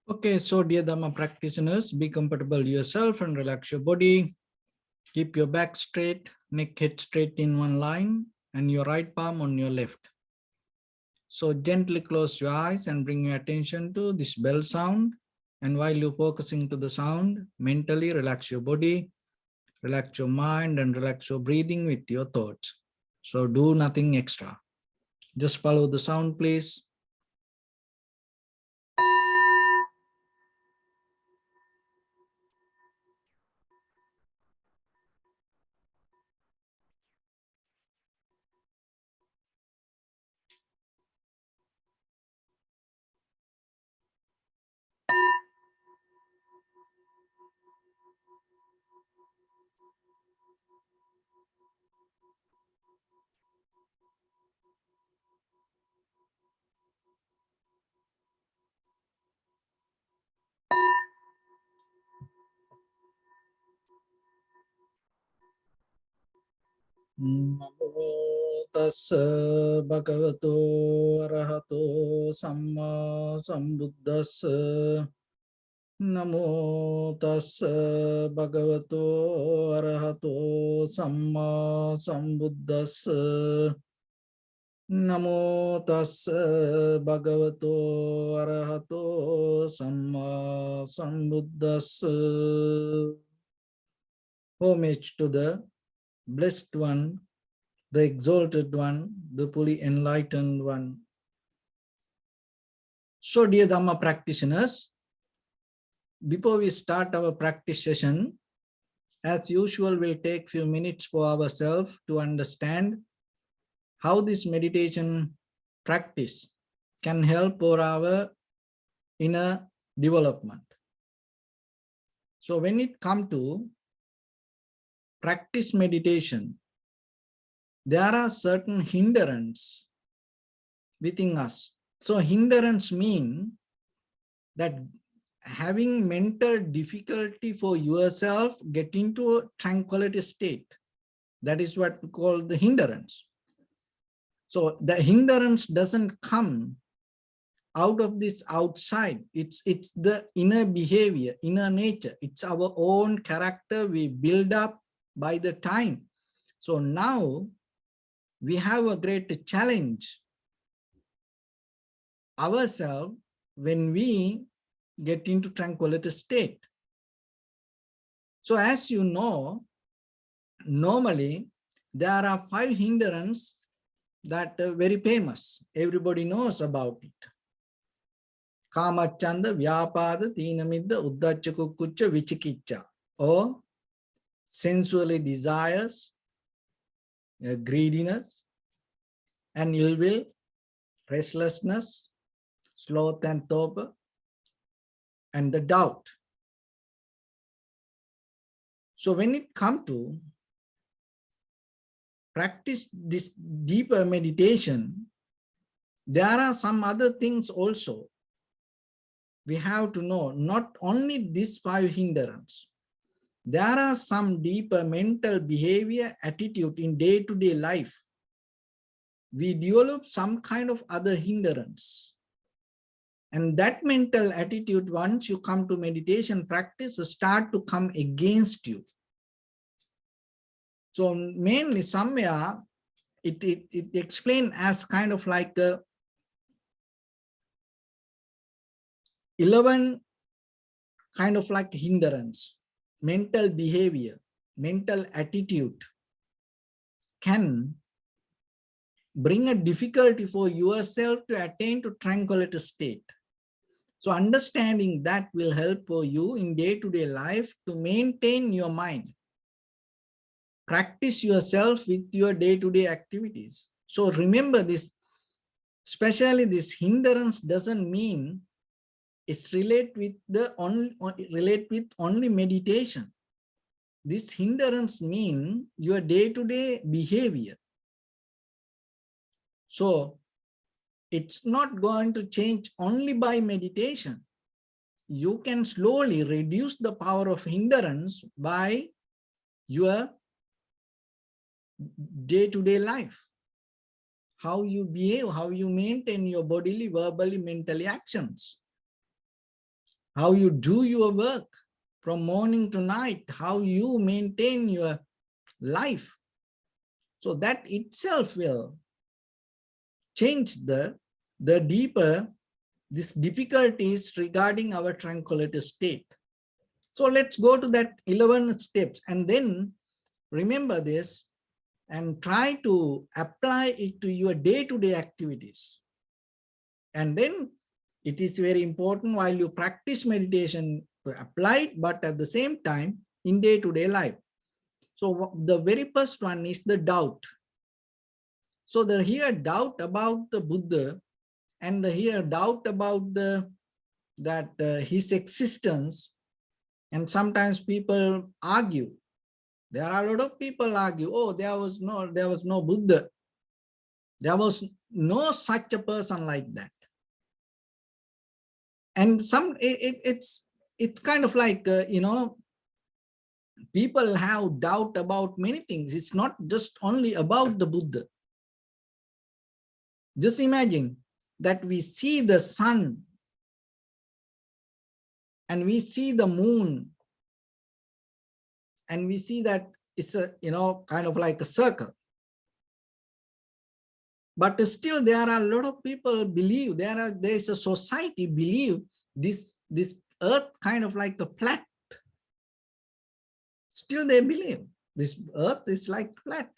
Okay, so dear Dharma practitioners, be comfortable yourself and relax your body. Keep your back straight, neck head straight in one line, and your right palm on your left. So gently close your eyes and bring your attention to this bell sound. And while you're focusing to the sound, mentally relax your body, relax your mind, and relax your breathing with your thoughts. So do nothing extra. Just follow the sound, please. Namo tassa bhagavato arahato samma sambuddhassa. Namo tassa bhagavato arahato samma sambuddhassa. Namo tassa bhagavato arahato samma sambuddhassa. Homage to the Blessed One, the Exalted One, the fully enlightened One. So, dear Dhamma practitioners, before we start our practice session, as usual, we'll take few minutes for ourselves to understand how this meditation practice can help for our inner development. So, when it comes to practice meditation, there are certain hindrances within us. So hindrance mean that having mental difficulty for yourself get into a tranquility state. That is what we call the hindrance. So the hindrance doesn't come out of this outside. It's the inner behavior, inner nature. It's our own character we build up by the time. So now we have a great challenge ourselves when we get into tranquility state. So as you know, normally there are 5 hindrances that are very famous. Everybody knows about it. Kamachanda, Vyapada, Tinamidda, Uddacha Kukucha, Vichikicha, or sensually desires, greediness, and ill will, restlessness, sloth and torpor, and the doubt. So when it comes to practice this deeper meditation, there are some other things also. We have to know not only these 5 hindrances. There are some deeper mental behavior, attitude in day-to-day life. We develop some kind of other hindrance. And that mental attitude, once you come to meditation practice, start to come against you. So mainly somewhere it explained as kind of like 11 kind of like hindrance. Mental behavior, mental attitude can bring a difficulty for yourself to attain to tranquility state. So understanding that will help for you in day-to-day life to maintain your mind. Practice yourself with your day-to-day activities. So remember this, especially this hindrance doesn't mean it's relate with only meditation. This hindrance mean your day-to-day behavior. So it's not going to change only by meditation. You can slowly reduce the power of hindrance by your day-to-day life. How you behave, how you maintain your bodily, verbally, mentally actions. how you do your work from morning to night, how you maintain your life. So that itself will change the deeper these difficulties regarding our tranquility state. So let's go to that 11 steps and then remember this and try to apply it to your day-to-day activities. And then it is very important while you practice meditation to apply it, but at the same time in day-to-day life. So the very first one is the doubt. So the here doubt about the Buddha and the here doubt about his existence, and sometimes people argue. There are a lot of people argue, oh, there was no Buddha. There was no such a person like that. And it's kind of like, people have doubt about many things. It's not just only about the Buddha. Just imagine that we see the sun and we see the moon and we see that it's a, kind of like a circle. But still there are a lot of people believe, there's a society believe this earth kind of like a flat. Still they believe this earth is like flat.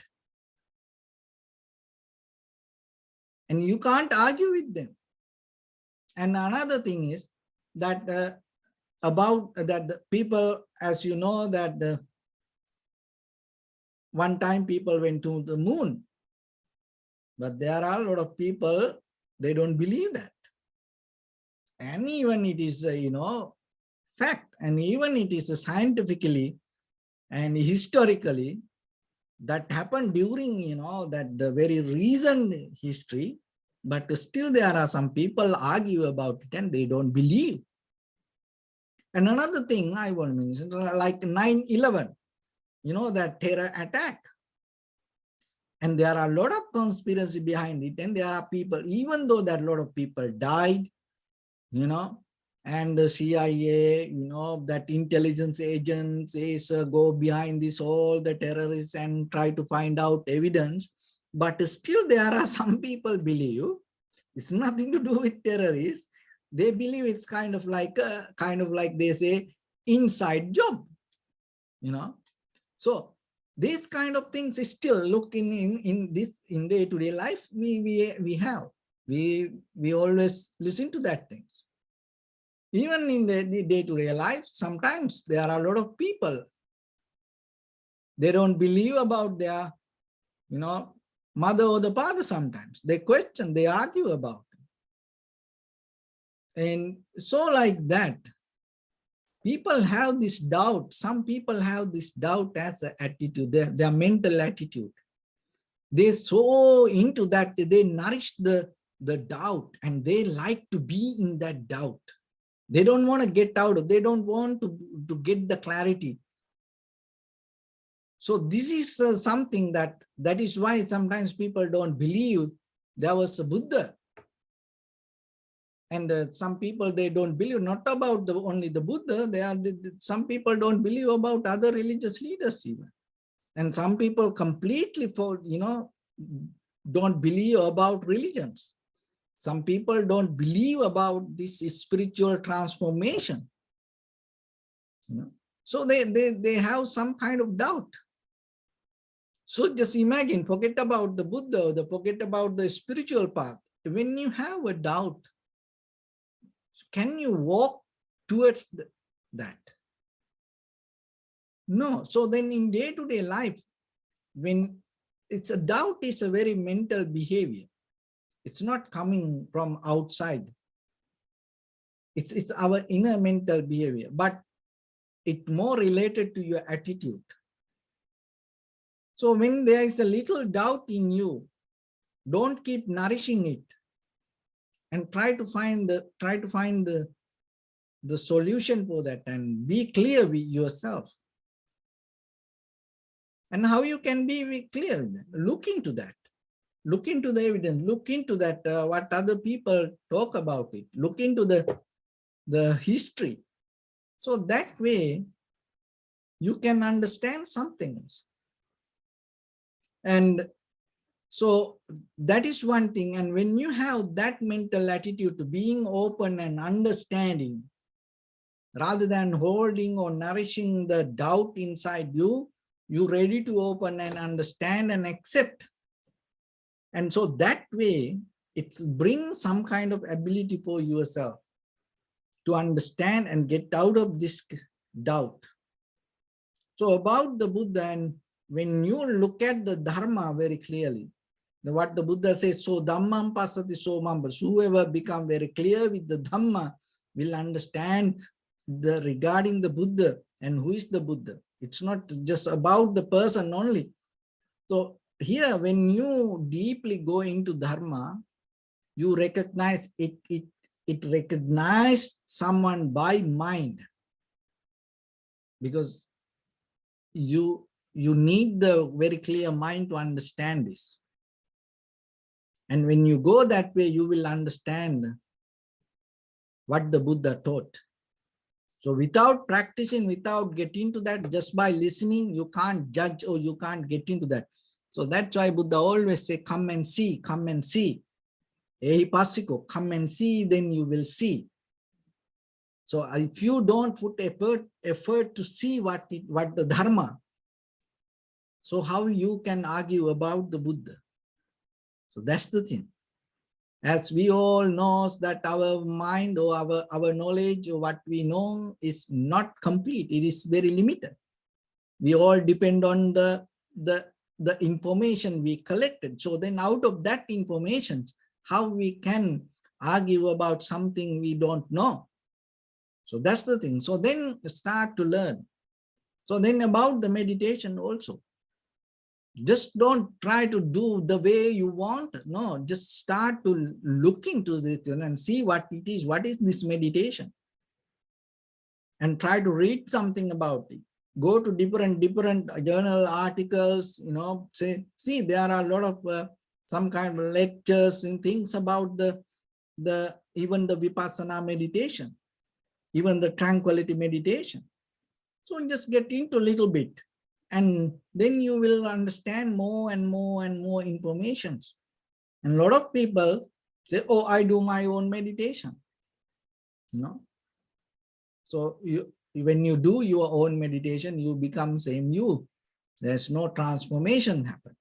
And you can't argue with them. And another thing is that about that the people, as you know, that one time people went to the moon, but there are a lot of people, they don't believe that. And even it is, fact, and even it is scientifically and historically, that happened during, that the very recent history, but still there are some people argue about it and they don't believe. And another thing I want to mention, like 9/11, that terror attack. And there are a lot of conspiracy behind it. And there are people, even though that a lot of people died, and the CIA, that intelligence agents go behind this, all the terrorists and try to find out evidence. But still there are some people believe it's nothing to do with terrorists. They believe it's kind of like they say, inside job, So these kind of things is still looking in day-to-day life. We always listen to that things. Even in the day-to-day life, sometimes there are a lot of people, they don't believe about their, mother or the father. Sometimes they question, they argue about it. And so like that, people have this doubt. Some people have this doubt as an attitude, their mental attitude. They're so into that, they nourish the doubt and they like to be in that doubt. They don't want to get out of, they don't want to get the clarity. So this is something that is why sometimes people don't believe there was a Buddha. And some people, they don't believe, not about only the Buddha, some people don't believe about other religious leaders even. And some people completely, don't believe about religions. Some people don't believe about this spiritual transformation. So they have some kind of doubt. So just imagine, forget about the Buddha, forget about the spiritual path. When you have a doubt, can you walk towards that? No. So then in day-to-day life, when it's a doubt is a very mental behavior. It's not coming from outside. It's our inner mental behavior, but it's more related to your attitude. So when there is a little doubt in you, don't keep nourishing it, and try to find the solution for that, and be clear with yourself. And how you can be clear? Look into that. Look into the evidence. Look into that, what other people talk about it. Look into the history. So that way, you can understand some things. And so that is one thing. And when you have that mental attitude to being open and understanding, rather than holding or nourishing the doubt inside you, you're ready to open and understand and accept. And so that way, it brings some kind of ability for yourself to understand and get out of this doubt. So about the Buddha, and when you look at the Dharma very clearly, what the Buddha says, so Dhammam pasati so mambas, whoever become very clear with the Dhamma will understand regarding the Buddha and who is the Buddha. It's not just about the person only. So here, when you deeply go into Dharma, you recognize it recognizes someone by mind, because you need the very clear mind to understand this. And when you go that way, you will understand what the Buddha taught. So without practicing, without getting to that, just by listening, you can't judge or you can't get into that. So that's why Buddha always say, come and see, come and see. Ehipasiko, come and see, then you will see. So if you don't put effort to see what the Dharma, so how you can argue about the Buddha? So that's the thing. As we all know that our mind or our knowledge or what we know is not complete. It is very limited. We all depend on the information we collected. So then out of that information, how we can argue about something we don't know? So that's the thing. So then start to learn. So then about the meditation also. Just don't try to do the way you want. No, just start to look into this and see what it is. What is this meditation? And try to read something about it. Go to different journal articles, say, see, there are a lot of some kind of lectures and things about even the Vipassana meditation, even the tranquility meditation. So just get into a little bit. And then you will understand more and more and more information. And a lot of people say, oh, I do my own meditation. So when you do your own meditation, you become same you. There's no transformation happen.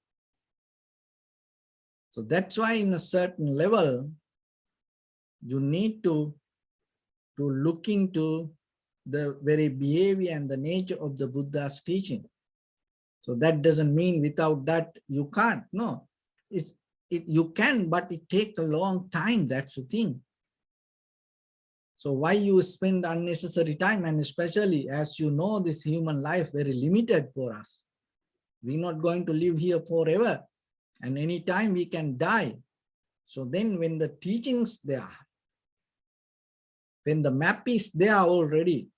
So that's why in a certain level, you need to look into the very behavior and the nature of the Buddha's teaching. So that doesn't mean without that you can't. No, you can, but it takes a long time. That's the thing. So why you spend unnecessary time, and especially as you know, this human life very limited for us. We're not going to live here forever, and anytime we can die. So then when the teachings there, when the map is there already,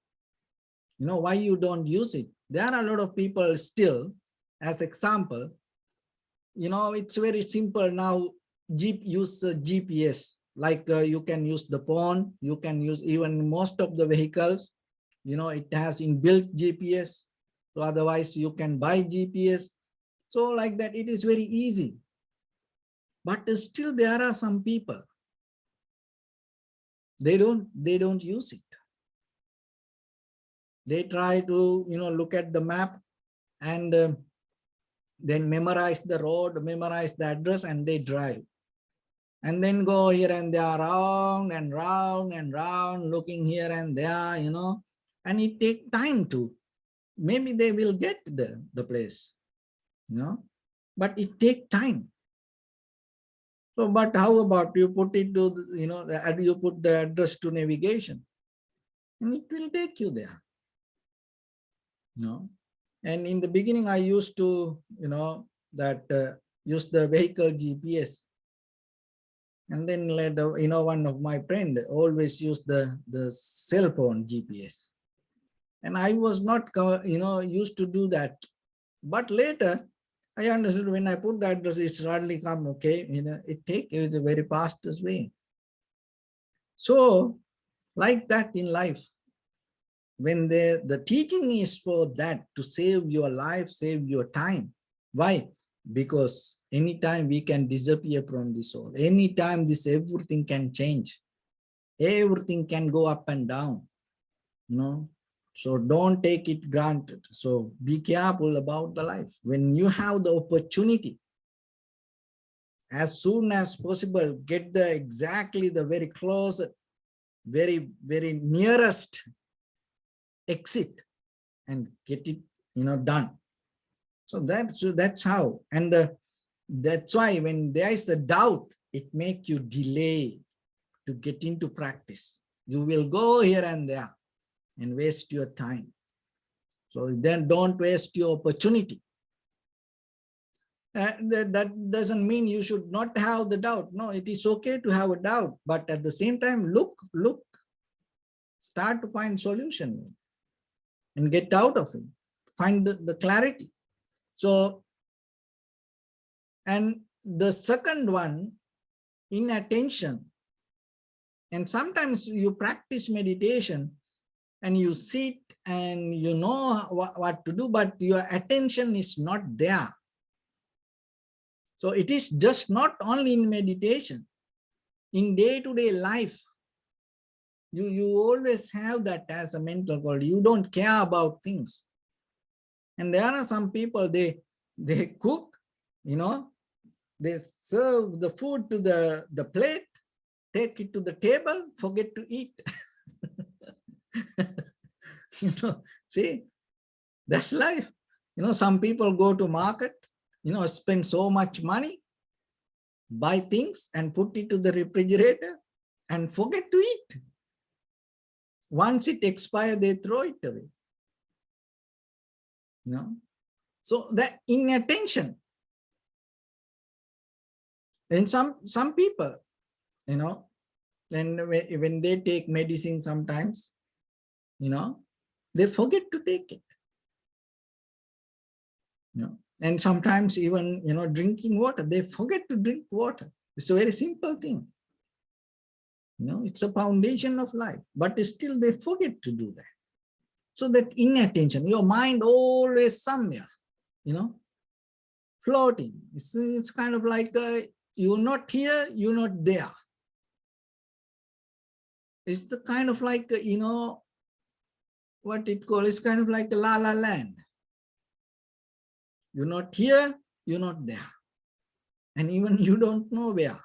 why you don't use it? There are a lot of people still, as example, it's very simple now, use GPS, like you can use the phone, you can use even most of the vehicles, it has inbuilt GPS. So otherwise you can buy GPS. So like that, it is very easy. But still there are some people, they don't use it. They try to, look at the map and then memorize the road, memorize the address, and they drive. And then go here and there, round and round and round, looking here and there, and it takes time to, maybe they will get the place, but it takes time. So, but how about you put it to, you put the address to navigation, and it will take you there. And in the beginning, I used to, use the vehicle GPS. And then later, one of my friend always used the cell phone GPS. And I was not, used to do that. But later, I understood when I put the address, it's hardly come, okay, it takes it the very fastest way. So, like that in life, when the teaching is for that, to save your life, save your time. Why? Because anytime we can disappear from this world, anytime this everything can change, everything can go up and down, you know. So don't take it granted. So be careful about the life. When you have the opportunity, as soon as possible, get the exactly the very close, very nearest exit and get it, you know, done. So that's how. And that's why when there is the doubt, it makes you delay to get into practice. You will go here and there and waste your time. So then don't waste your opportunity. That doesn't mean you should not have the doubt. No, it is okay to have a doubt, but at the same time, look, start to find solution and get out of it. Find the clarity. So, and the second one, inattention. And sometimes you practice meditation and you sit and you know what to do, but your attention is not there. So it is just not only in meditation, in day-to-day life, you always have that as a mental quality. You don't care about things. And there are some people, they cook, you know, they serve the food to the plate, take it to the table, forget to eat. You know, see, that's life. You know, some people go to market, you know, spend so much money, buy things and put it to the refrigerator and forget to eat. Once it expires, they throw it away. You know, so that inattention. And some people, you know, and when they take medicine sometimes, you know, they forget to take it. You know, and sometimes even, you know, drinking water, they forget to drink water. It's a very simple thing. You know, it's a foundation of life, but still they forget to do that. So that inattention, your mind always somewhere, you know, floating. It's kind of like you're not here, you're not there. It's the kind of like, you know, what it called, it's kind of like a la la land. You're not here, you're not there. And even you don't know where.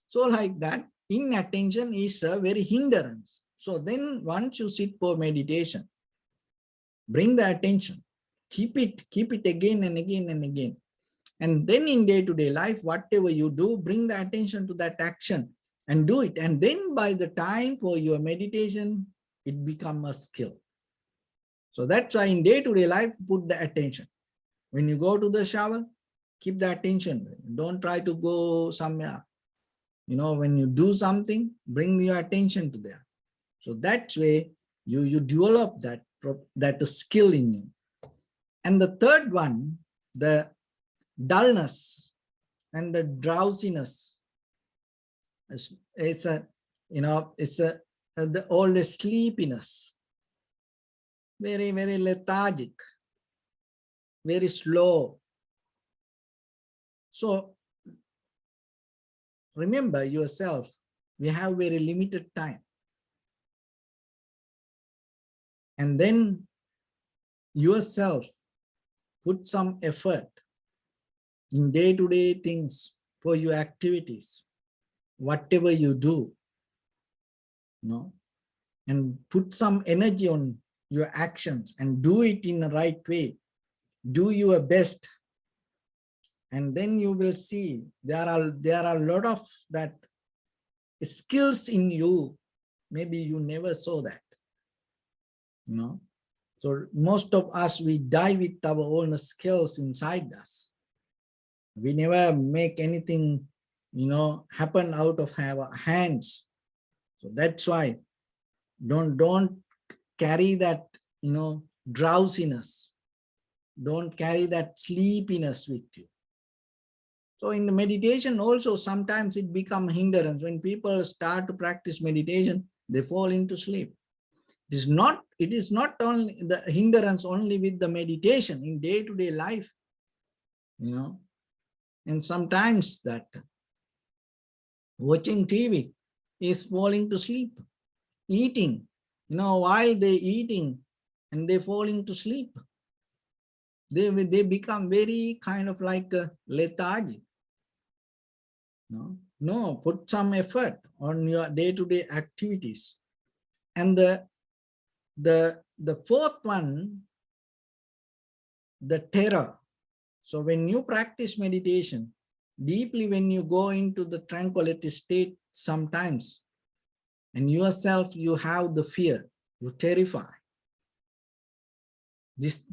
So like that, inattention is a very hindrance. So then once you sit for meditation, bring the attention, keep it again and again and again. And then in day-to-day life, whatever you do, bring the attention to that action and do it. And then by the time for your meditation, it becomes a skill. So that's why in day-to-day life, put the attention. When you go to the shower, keep the attention. Don't try to go somewhere. You know, when you do something, bring your attention to there. So that way you develop that skill in you. And the third one, the dullness and the drowsiness. It's a, you know, it's all the sleepiness. Very lethargic, very slow. So remember yourself, we have very limited time. And then yourself, put some effort in day-to-day things for your activities, whatever you do, you know, and put some energy on your actions and do it in the right way. Do your best. And then you will see there are a lot of that skills in you. Maybe you never saw that, you know. So most of us, we die with our own skills inside us. We never make anything, you know, happen out of our hands. So that's why don't carry that, you know, drowsiness. Don't carry that sleepiness with you. So in the meditation also, sometimes it becomes hindrance. When people start to practice meditation, they fall into sleep. It is not only the hindrance only with the meditation in day-to-day life, and sometimes that watching TV is falling to sleep, eating, while they eating and they falling to sleep, they become very kind of like lethargic. No, put some effort on your day-to-day activities. And the fourth one, the terror. So when you practice meditation deeply, when you go into the tranquility state sometimes, and yourself, you have the fear, you terrify. This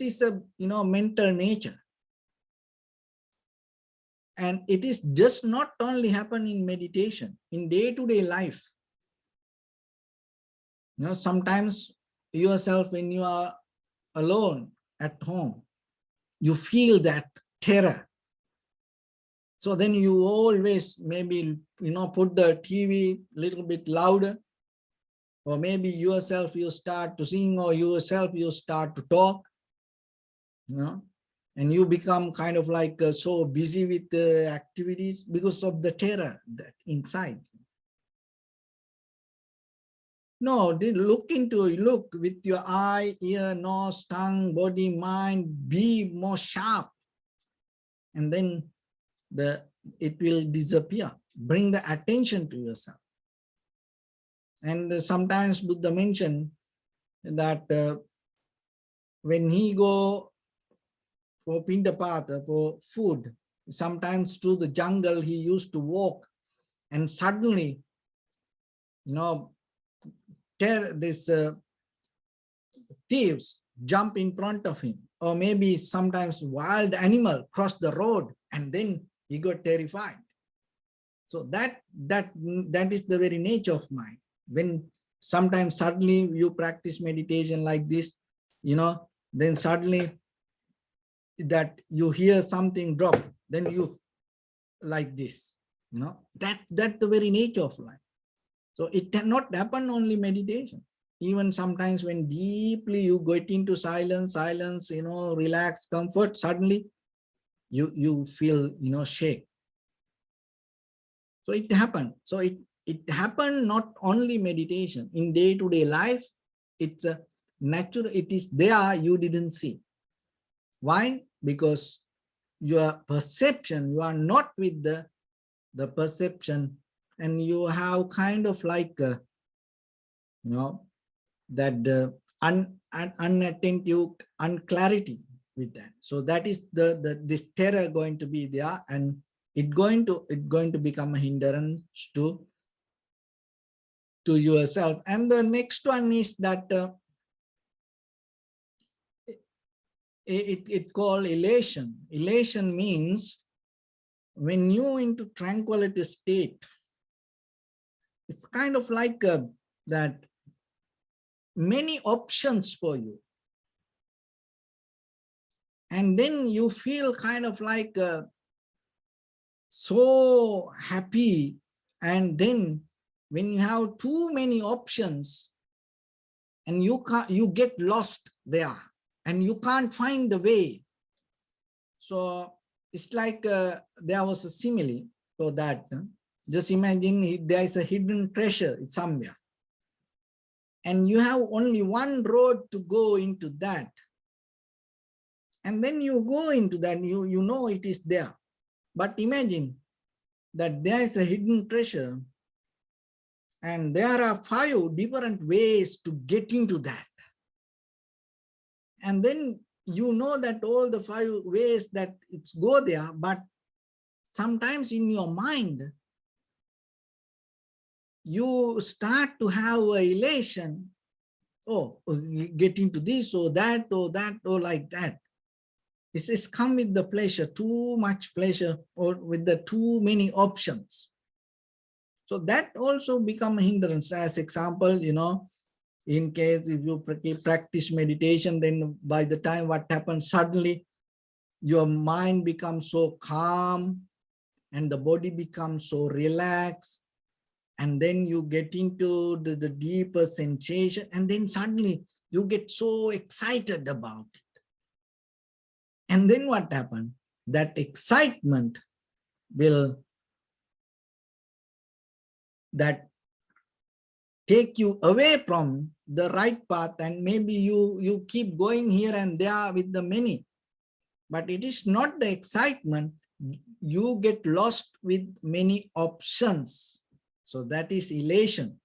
is a mental nature. And it is just not only happen in meditation, in day-to-day life. Sometimes yourself, when you are alone at home, you feel that terror. So then you always maybe, put the TV a little bit louder, or maybe yourself, you start to sing, or yourself, you start to talk, and you become kind of like so busy with the activities because of the terror that inside. No, look with your eye, ear, nose, tongue, body, mind, be more sharp. And then it will disappear. Bring the attention to yourself. And sometimes Buddha mentioned that when he go for pindapata, for food, sometimes through the jungle, he used to walk, and suddenly, this thieves jump in front of him, or maybe sometimes wild animal cross the road, and then he got terrified. So that is the very nature of mind. When sometimes suddenly you practice meditation like this, then suddenly that you hear something drop, then you like this, that's the very nature of life. So it cannot happen only meditation. Even sometimes when deeply you get into silence, relax, comfort, suddenly you feel, shake. So it happened. So it happened not only meditation, in day-to-day life, it's a natural, it is there, you didn't see. Why? Because your perception, you are not with the perception, and you have kind of like, that unattentive, unclarity with that. So that is this terror going to be there, and it's going to become a hindrance to yourself. And the next one is that it called elation. Elation means when you into tranquility state, it's kind of like that many options for you, and then you feel kind of like so happy. And then when you have too many options, and you get lost there, and you can't find the way. So it's like there was a simile for that. Just imagine there is a hidden treasure somewhere, and you have only one road to go into that. And then you go into that, you know it is there. But imagine that there is a hidden treasure, and there are 5 different ways to get into that. And then you know that all the 5 ways that it's go there, but sometimes in your mind, you start to have a elation. Oh, get into this or that or like that. It's come with the pleasure, too much pleasure, or with the too many options. So that also become a hindrance. As example, in case if you practice meditation, then by the time what happens, suddenly your mind becomes so calm, and the body becomes so relaxed, and then you get into the deeper sensation, and then suddenly you get so excited about it. And then what happened? That excitement will that take you away from the right path, and maybe you keep going here and there with the many, but it is not the excitement. You get lost with many options. So that is elation.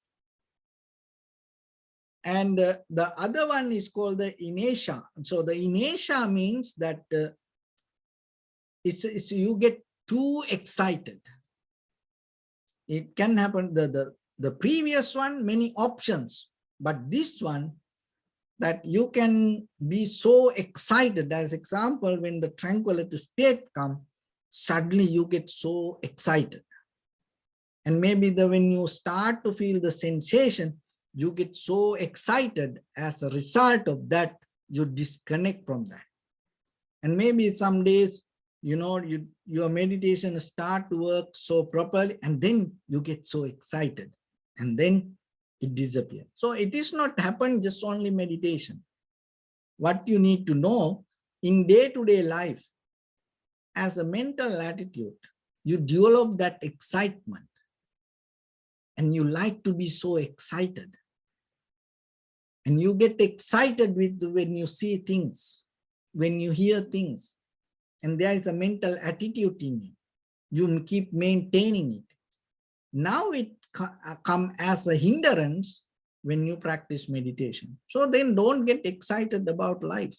And the other one is called the inertia. So the inertia means that it's you get too excited. It can happen. The previous one, many options, but this one, that you can be so excited. As example, when the tranquility state comes, suddenly you get so excited. And maybe when you start to feel the sensation, you get so excited. As a result of that, you disconnect from that. And maybe some days, your meditation start to work so properly, and then you get so excited, and then it disappears. So it is not happen just only meditation. What you need to know in day-to-day life, as a mental attitude, you develop that excitement, and you like to be so excited, and you get excited when you see things, when you hear things, and there is a mental attitude in you. You keep maintaining it. Now it come as a hindrance when you practice meditation. So then don't get excited about life.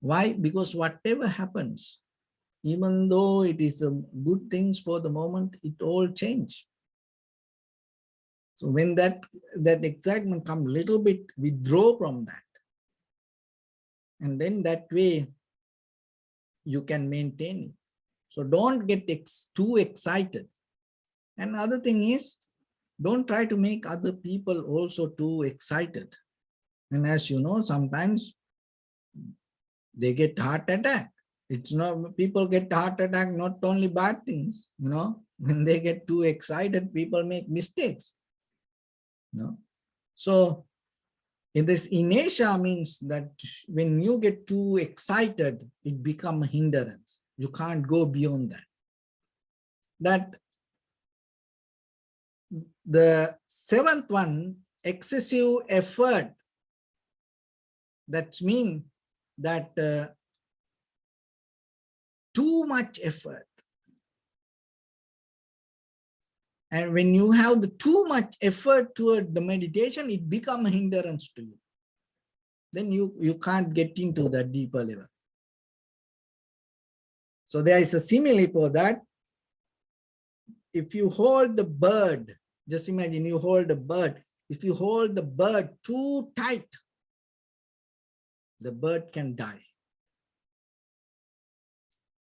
Why? Because whatever happens, even though it is good things for the moment, it all change. So when that excitement come, little bit withdraw from that. And then that way you can maintain it. So don't get too excited. And other thing is, don't try to make other people also too excited. And as you know, sometimes they get heart attack. It's not, people get heart attack, not only bad things, when they get too excited, people make mistakes. So in this inertia means that when you get too excited, it becomes a hindrance. You can't go beyond that. That the seventh one, excessive effort. That means that too much effort. And when you have the too much effort toward the meditation, it becomes a hindrance to you. Then you can't get into the deeper level. So there is a simile for that. If you hold the bird, just imagine you hold a bird. If you hold the bird too tight, the bird can die.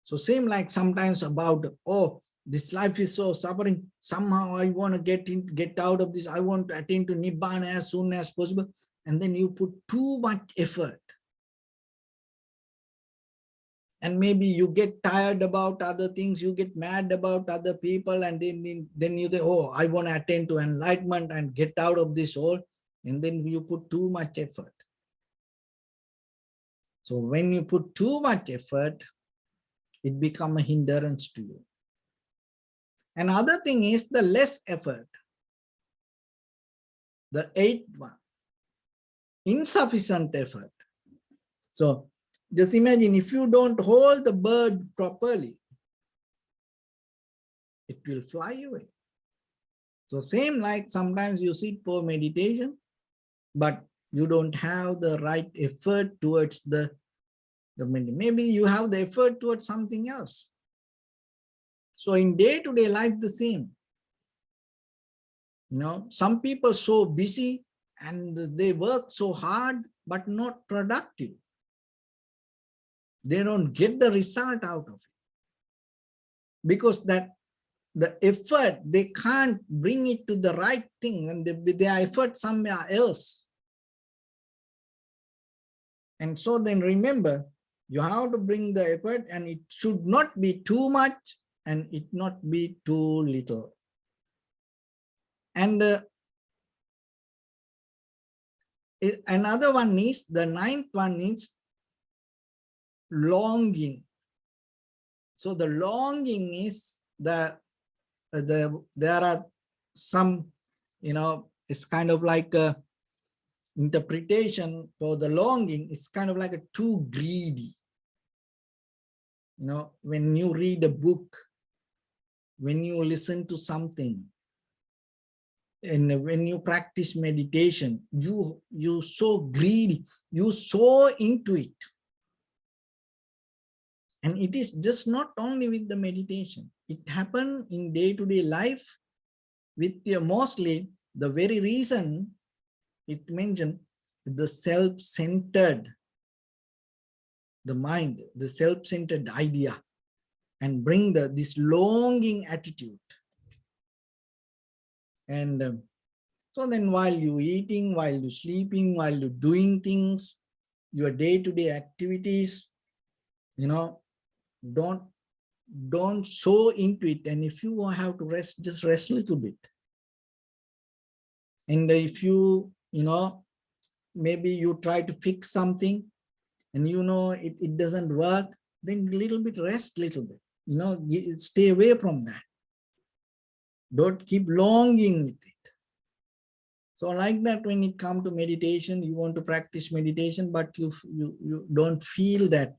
So same like sometimes about, oh, this life is so suffering. Somehow I want to get out of this. I want to attain to Nibbana as soon as possible. And then you put too much effort. And maybe you get tired about other things. You get mad about other people. And then you think, oh, I want to attain to enlightenment and get out of this hole. And then you put too much effort. So when you put too much effort, it becomes a hindrance to you. Another thing is the less effort. The eighth one, insufficient effort. So just imagine if you don't hold the bird properly, it will fly away. So same like sometimes you sit for meditation, but you don't have the right effort towards the maybe you have the effort towards something else. So in day-to-day life, the same. Some people so busy and they work so hard, but not productive. They don't get the result out of it. Because that the effort, they can't bring it to the right thing, and their effort somewhere else. And so then remember, you have to bring the effort, and it should not be too much and it not be too little. And another one is, the ninth one is longing. So the longing is there are some, it's kind of like a interpretation for the longing. It's kind of like a too greedy. When you read a book, when you listen to something, and when you practice meditation, you so greedy, you so into it. And it is just not only with the meditation. It happens in day-to-day life with mostly the very reason it mentioned, the self-centered, the mind, the self-centered idea, and bring this longing attitude. And so then while you're eating, while you're sleeping, while you're doing things, your day-to-day activities, don't so into it. And if you have to rest, just rest a little bit. And if maybe you try to fix something and it doesn't work, then a little bit rest, little bit, stay away from that. Don't keep longing with it. So like that, when it comes to meditation, you want to practice meditation, but you don't feel that,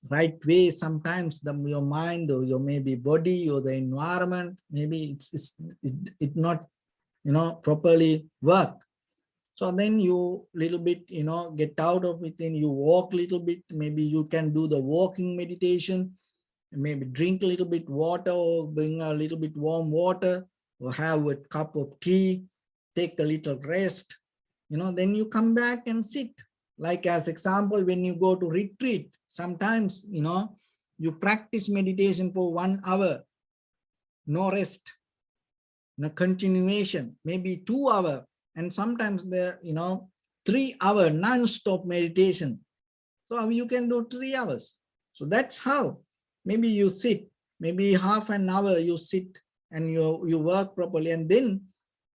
right way. Sometimes your mind or your maybe body or the environment, maybe it not, properly work. So then you little bit, get out of it and you walk a little bit. Maybe you can do the walking meditation, maybe drink a little bit water or bring a little bit warm water or have a cup of tea, take a little rest, then you come back and sit. Like as example, when you go to retreat, sometimes, you practice meditation for 1 hour, no rest, no continuation, maybe 2 hours, and sometimes 3 hour non-stop meditation. So you can do 3 hours. So that's how. Maybe you sit, maybe half an hour you sit and you work properly, and then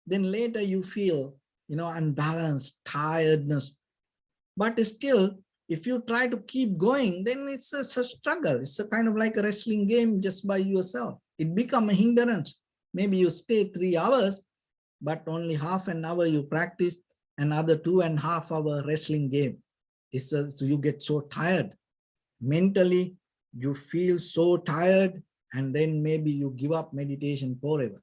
later you feel, unbalanced, tiredness. But still, if you try to keep going, then it's a struggle. It's a kind of like a wrestling game just by yourself. It becomes a hindrance. Maybe you stay 3 hours, but only half an hour you practice, another 2.5 hour wrestling game. So you get so tired. Mentally, you feel so tired, and then maybe you give up meditation forever.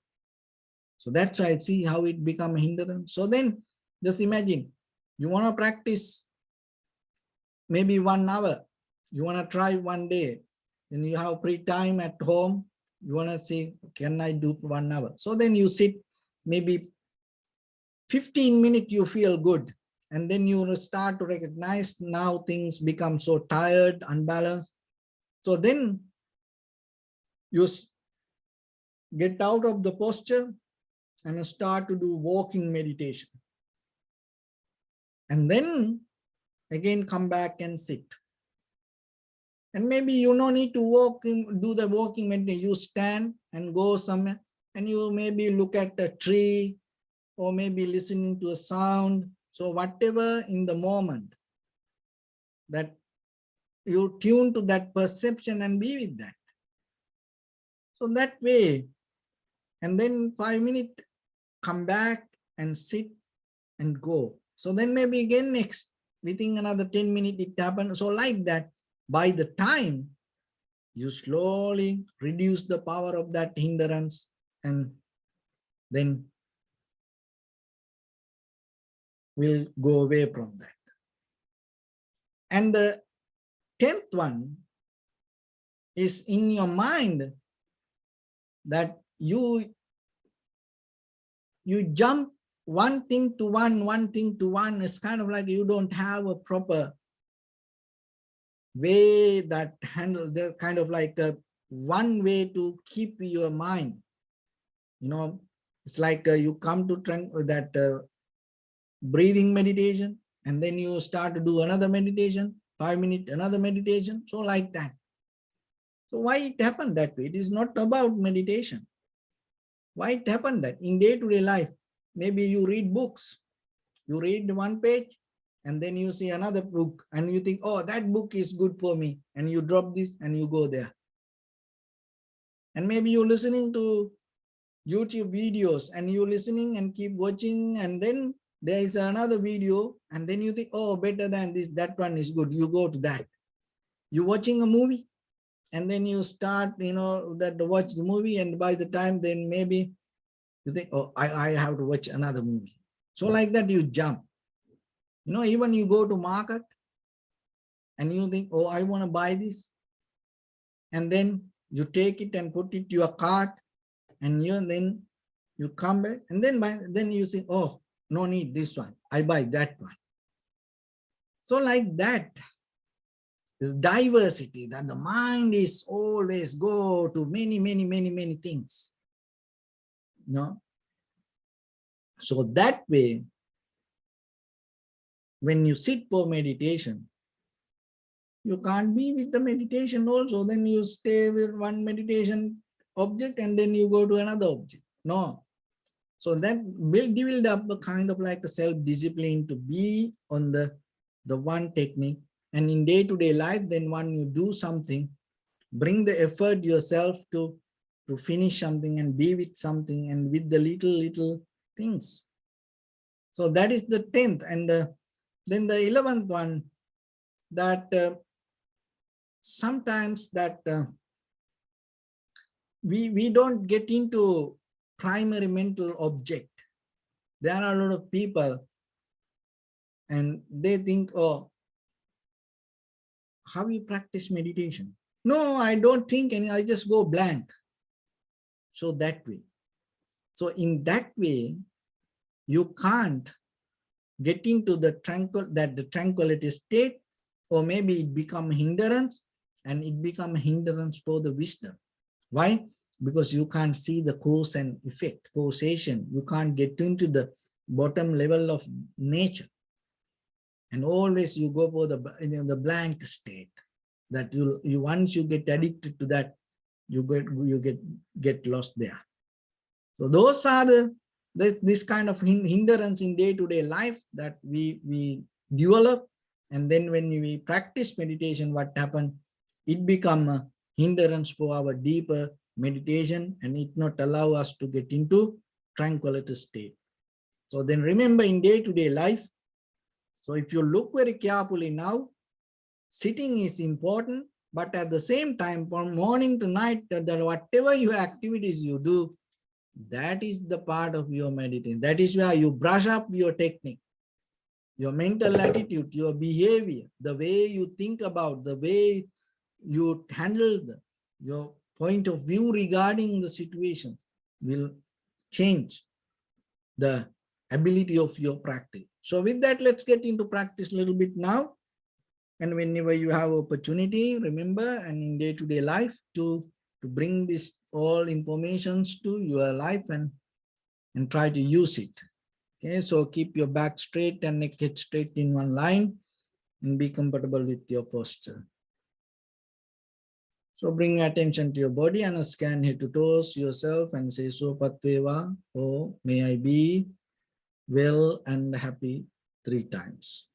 So that's right. See how it becomes a hindrance. So then just imagine, you want to practice maybe 1 hour. You want to try one day, and you have free time at home. You want to say, can I do 1 hour? So then you sit, maybe 15 minutes you feel good. And then you start to recognize now things become so tired, unbalanced. So then you get out of the posture and start to do walking meditation. And then again come back and sit. And maybe you don't need to do the walking meditation. You stand and go somewhere, and you maybe look at a tree or maybe listening to a sound. So whatever in the moment that you tune to that perception and be with that. So that way, and then 5 minutes, come back and sit and go. So then maybe again next, within another 10 minutes it happens. So like that, by the time you slowly reduce the power of that hindrance, and then will go away from that. And the 10th one is in your mind, that you jump one thing to one thing to one. It's kind of like you don't have a proper way that handle the kind of like a one way to keep your mind. It's like you come to that breathing meditation, and then you start to do another meditation, 5 minutes, another meditation. So like that. So why it happened that way? It is not about meditation. Why it happened that in day-to-day life, maybe you read books, you read one page, and then you see another book, and you think, oh, that book is good for me, and you drop this and you go there. And maybe you're listening to YouTube videos, and you're listening and keep watching, and then there is another video, and then you think, oh, better than this, that one is good. You go to that. You're watching a movie, and then you start, that to watch the movie, and by the time then maybe you think, oh, I have to watch another movie. So like that, you jump. Even you go to market, and you think, oh, I want to buy this, and then you take it and put it to your cart, and then you come back, and then you think, oh, no need this one, I buy that one. So like that is diversity, that the mind is always go to many things. So that way, when you sit for meditation, you can't be with the meditation also. Then you stay with one meditation object, and then you go to another object. No. So that will build up a kind of like a self-discipline to be on the one technique. And in day-to-day life, then when you do something, bring the effort yourself to finish something and be with something and with the little things. So that is the 10th. And then the 11th one, that sometimes that we don't get into primary mental object. There are a lot of people, and they think, oh, how you practice meditation? No, I don't think any, I just go blank. So that way. So in that way, you can't get into the tranquility state, or maybe it become hindrance, and it become hindrance for the wisdom. Why? Because you can't see the cause and effect, causation. You can't get into the bottom level of nature. And always you go for the blank state, that you once you get addicted to that, you get lost there. So those are this kind of hindrance in day-to-day life that we develop. And then when we practice meditation, what happens? It become a hindrance for our deeper meditation, and it not allow us to get into tranquility state. So then remember, in day-to-day life, so if you look very carefully now, sitting is important, but at the same time, from morning to night, whatever your activities you do, that is the part of your meditation. That is where you brush up your technique, your mental attitude, your behavior, the way you think about, the way you handle your point of view regarding the situation will change the ability of your practice. So with that, let's get into practice a little bit now. And whenever you have opportunity, remember, and in day-to-day life, to bring this all informations to your life and try to use it. Okay, so keep your back straight and neck head straight in one line, and be comfortable with your posture. So bring attention to your body and scan head to toes yourself and say, so patveva, oh, may I be well and happy 3 times.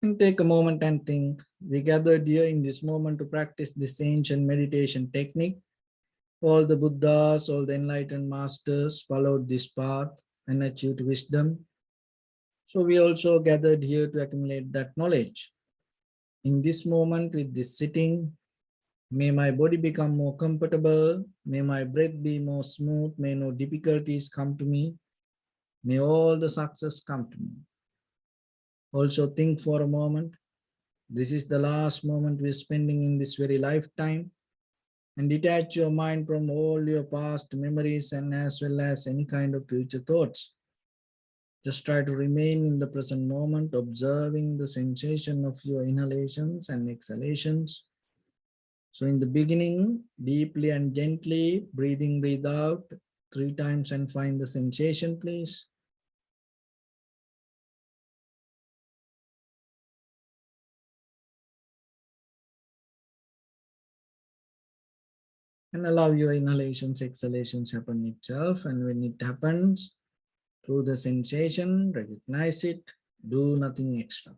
And take a moment and think. We gathered here in this moment to practice this ancient meditation technique. All the Buddhas, all the enlightened masters followed this path and achieved wisdom. So we also gathered here to accumulate that knowledge. In this moment, with this sitting, may my body become more comfortable. May my breath be more smooth. May no difficulties come to me. May all the success come to me. Also think for a moment. This is the last moment we're spending in this very lifetime, and detach your mind from all your past memories and as well as any kind of future thoughts. Just try to remain in the present moment, observing the sensation of your inhalations and exhalations. So in the beginning, deeply and gently, breathe out 3 times and find the sensation, please. and allow your inhalations, exhalations happen itself. And when it happens, through the sensation, recognize it, do nothing extra.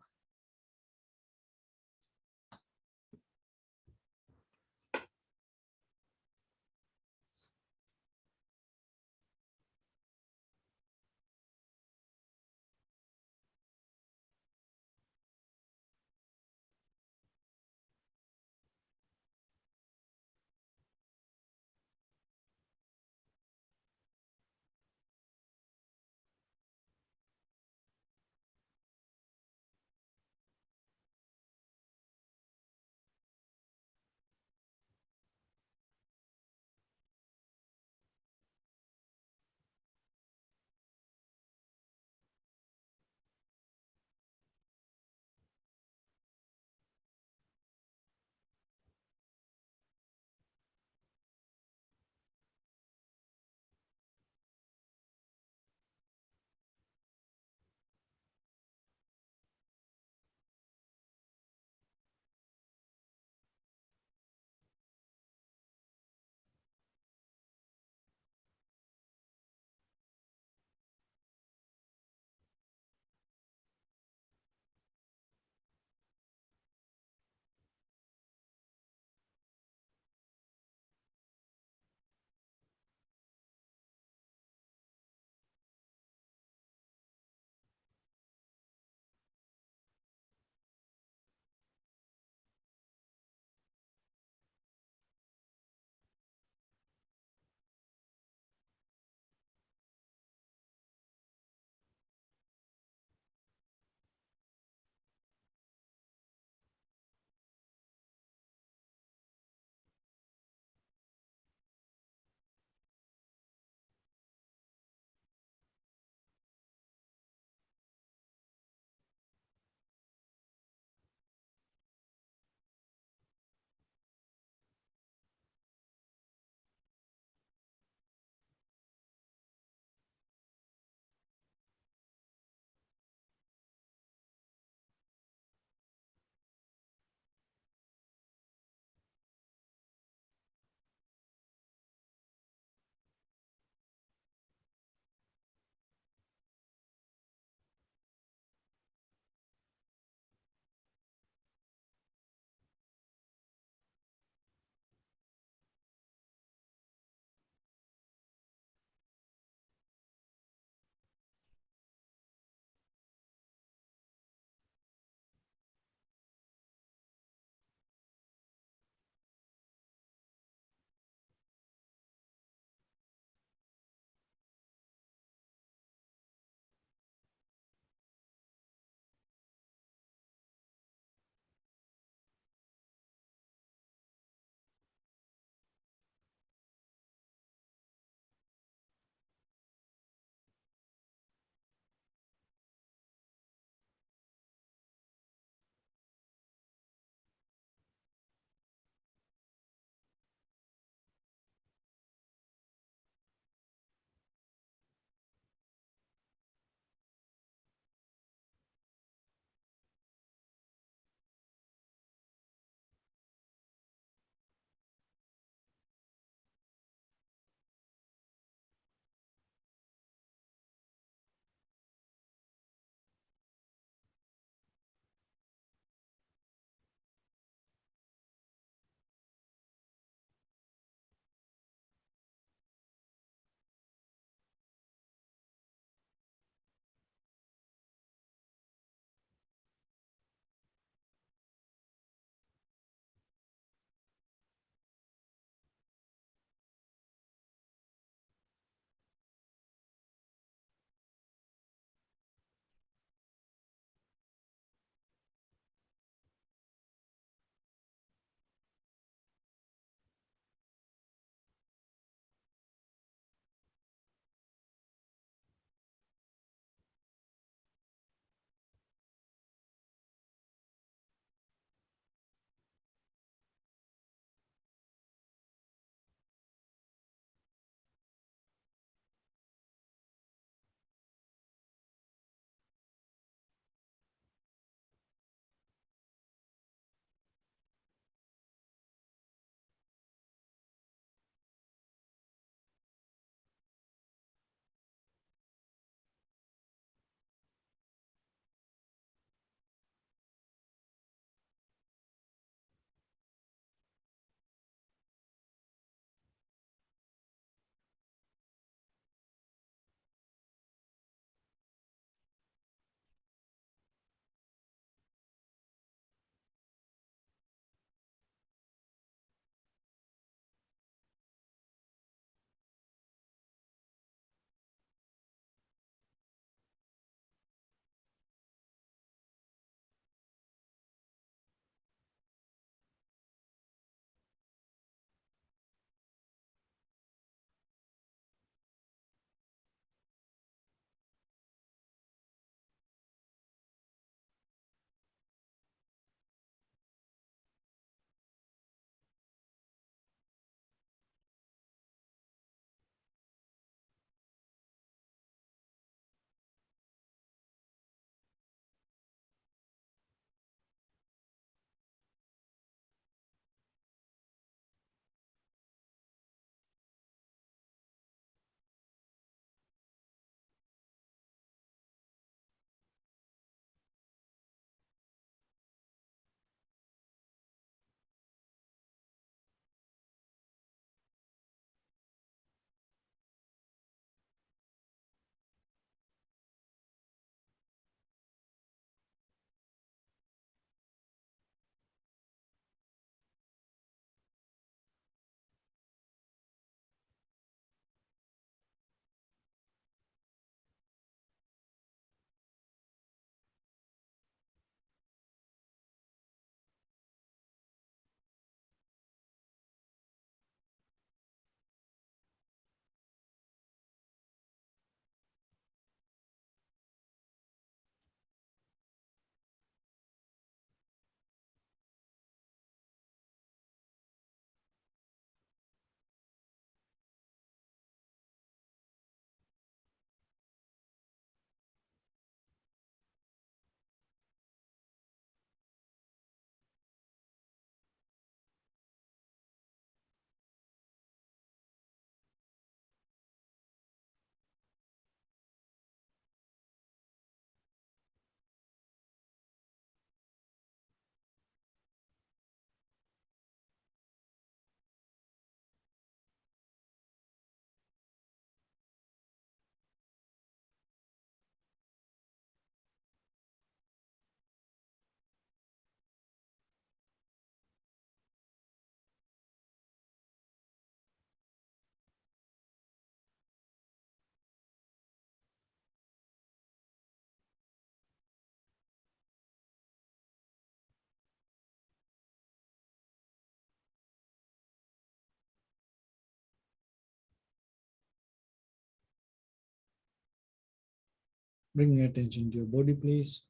Bring your attention to your body, please.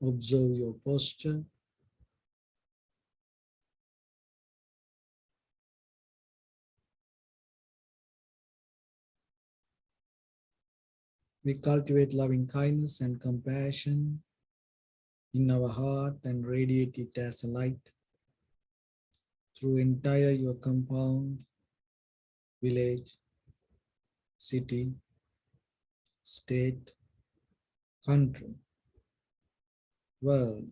Observe your posture. We cultivate loving kindness and compassion in our heart and radiate it as a light through entire your compound, village, city, state, country, world,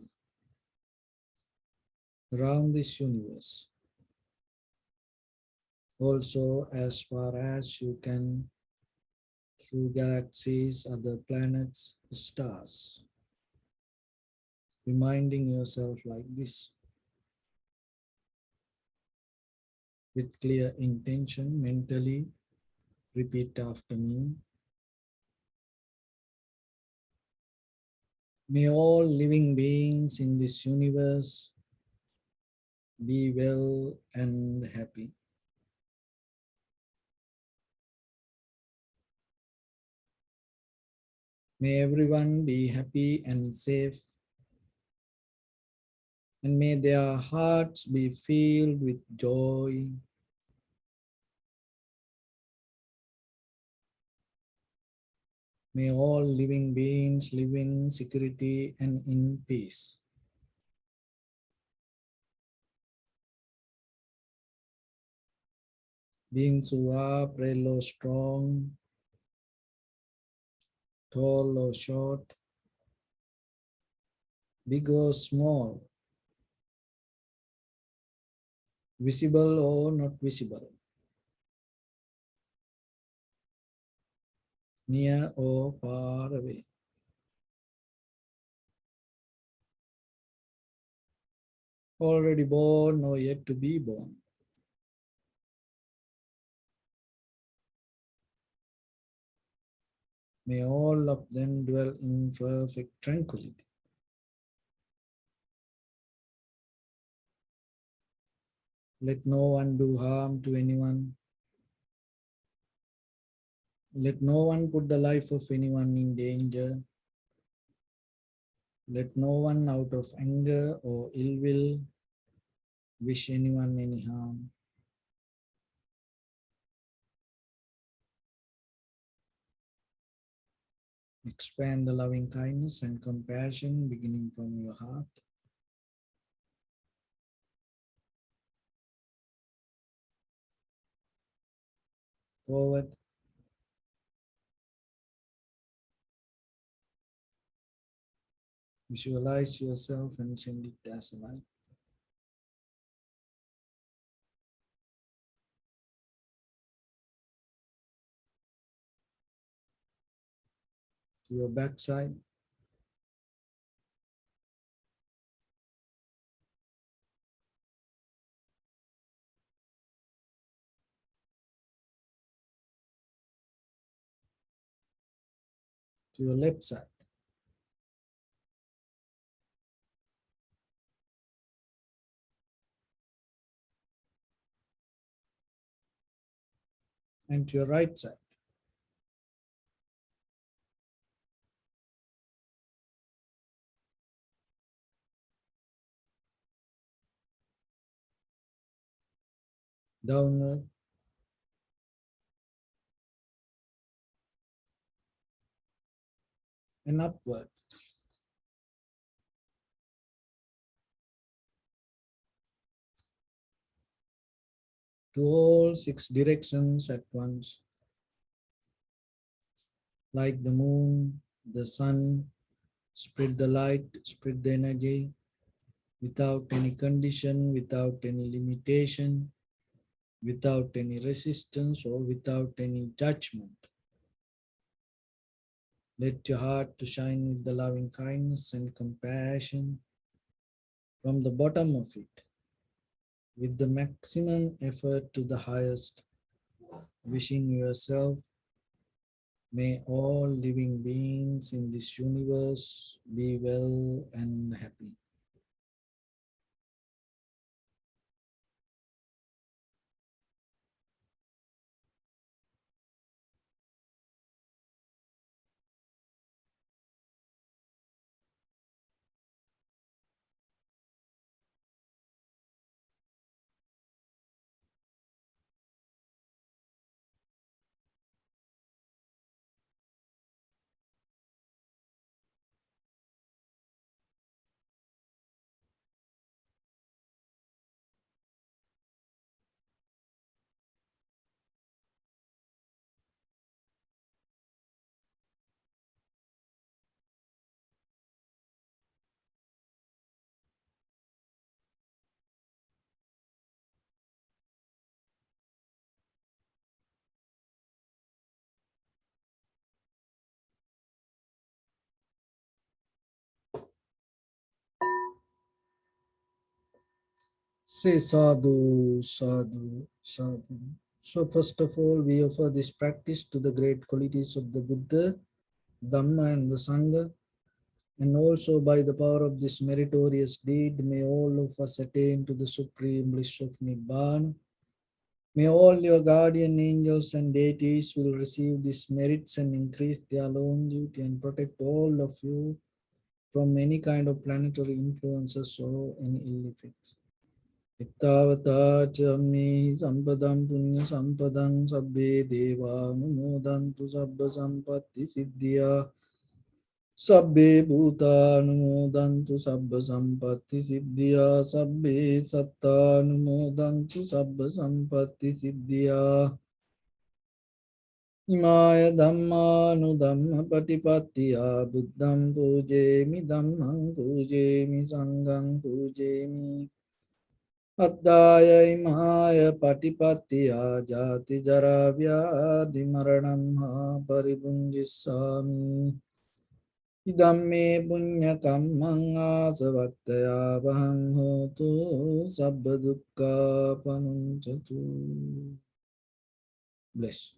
around this universe. Also, as far as you can, through galaxies, other planets, stars. Reminding yourself like this with clear intention, mentally repeat after me. May all living beings in this universe be well and happy. May everyone be happy and safe, and may their hearts be filled with joy. May all living beings live in security and in peace. Beings who are frail or strong, tall or short, big or small, visible or not visible, near or far away. Already born or yet to be born. May all of them dwell in perfect tranquility. Let no one do harm to anyone. Let no one put the life of anyone in danger. Let no one out of anger or ill will wish anyone any harm. Expand the loving kindness and compassion beginning from your heart. Forward. Visualize yourself and send it as a light. To your backside. To your left side. And to your right side. Downward. And upward. To all 6 directions at once. Like the moon, the sun, spread the light, spread the energy without any condition, without any limitation, without any resistance or without any judgment. Let your heart to shine with the loving kindness and compassion from the bottom of it, with the maximum effort to the highest, wishing yourself, may all living beings in this universe be well and happy. Say sadhu, sadhu, sadhu. So first of all, we offer this practice to the great qualities of the Buddha, Dhamma and the Sangha. And also by the power of this meritorious deed, may all of us attain to the supreme bliss of Nibbana. May all your guardian angels and deities will receive these merits and increase their longevity and protect all of you from any kind of planetary influences or any ill effects. Ittavata chammi sampadam punya sampadam sabbe deva numodantu sabba sampatti siddhya sabbe bhuta numodantu sabba sampatti siddhya sabbe satta numodantu sabba sampatti siddhya Imaya Dhamma nu Dhamma Patipattiya Buddham Pujemi Dhammam Pujemi Sangham Pujemi Addaya Imaya Patipattiya Jati Jara Vyadhi Maranam Ha Paribunjissami Idamme Punya Kammang Asavattaya Vahang Hotu Sabba Dukkha Pamunchatu. Bless.